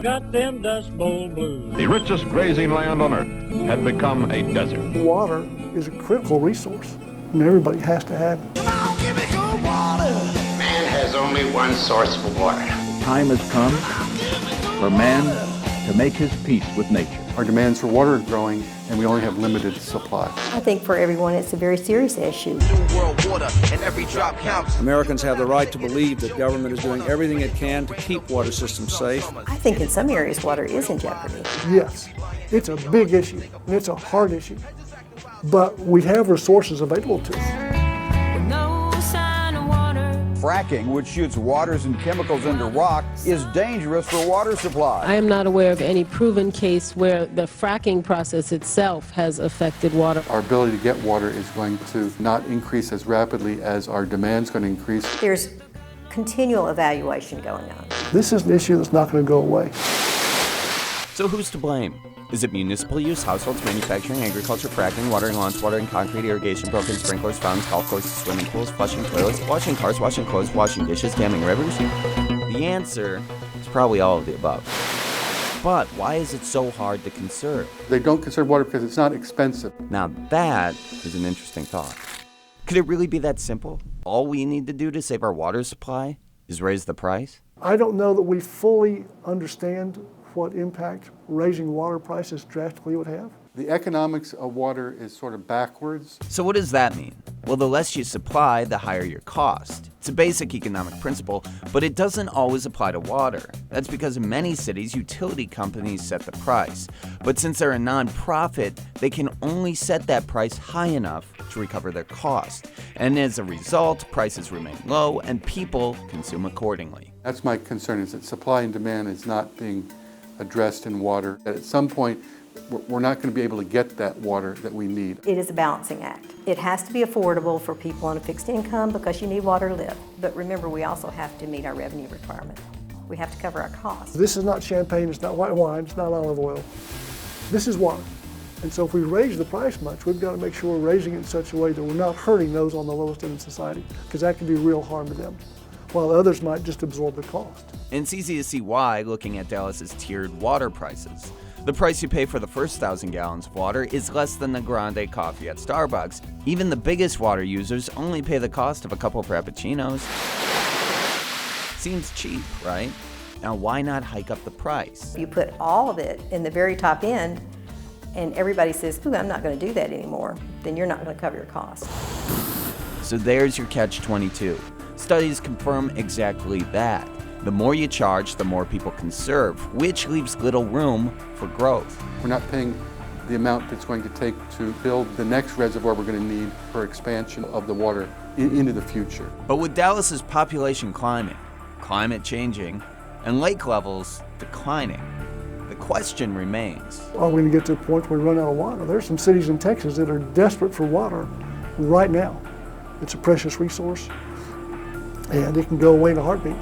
got them Dust Bowl blues. The richest grazing land on earth had become a desert. Water is a critical resource, and everybody has to have it. Come on, give me good water. Man has only one source for water. Time has come for man to make his peace with nature. Our demands for water are growing, and we only have limited supply. I think for everyone it's a very serious issue. New world water, and every drop counts. Americans have the right to believe that government is doing everything it can to keep water systems safe. I think in some areas water is in jeopardy. Yes, it's a big issue, and it's a hard issue, but we have resources available to us. Fracking, which shoots waters and chemicals into rock, is dangerous for water supply. I am not aware of any proven case where the fracking process itself has affected water. Our ability to get water is going to not increase as rapidly as our demand's going to increase. There's continual evaluation going on. This is an issue that's not going to go away. So who's to blame? Is it municipal use, households, manufacturing, agriculture, fracking, watering lawns, watering concrete, irrigation, broken sprinklers, fountains, golf courses, swimming pools, flushing toilets, washing cars, washing clothes, washing dishes, damming rivers? The answer is probably all of the above. But why is it so hard to conserve? They don't conserve water because it's not expensive. Now that is an interesting thought. Could it really be that simple? All we need to do to save our water supply is raise the price? I don't know that we fully understand what impact raising water prices drastically would have. The economics of water is sort of backwards. So what does that mean? Well, the less you supply, the higher your cost. It's a basic economic principle, but it doesn't always apply to water. That's because in many cities, utility companies set the price. But since they're a non-profit, they can only set that price high enough to recover their cost. And as a result, prices remain low and people consume accordingly. That's my concern, is that supply and demand is not being addressed in water. At some point, we're not going to be able to get that water that we need. It is a balancing act. It has to be affordable for people on a fixed income because you need water to live. But remember, we also have to meet our revenue requirement. We have to cover our costs. This is not champagne, it's not white wine, it's not olive oil. This is water. And so if we raise the price much, we've got to make sure we're raising it in such a way that we're not hurting those on the lowest end of society, because that can do real harm to them, while others might just absorb the cost. And it's easy to see why looking at Dallas's tiered water prices. The price you pay for the first 1,000 gallons of water is less than the grande coffee at Starbucks. Even the biggest water users only pay the cost of a couple frappuccinos. Seems cheap, right? Now why not hike up the price? You put all of it in the very top end and everybody says, ooh, I'm not going to do that anymore, then you're not going to cover your costs. So there's your catch-22. Studies confirm exactly that. The more you charge, the more people conserve, which leaves little room for growth. We're not paying the amount that's going to take to build the next reservoir we're going to need for expansion of the water into the future. But with Dallas's population climbing, climate changing, and lake levels declining, the question remains. Are we going to get to a point where we run out of water? There's some cities in Texas that are desperate for water right now. It's a precious resource, and it can go away in a heartbeat.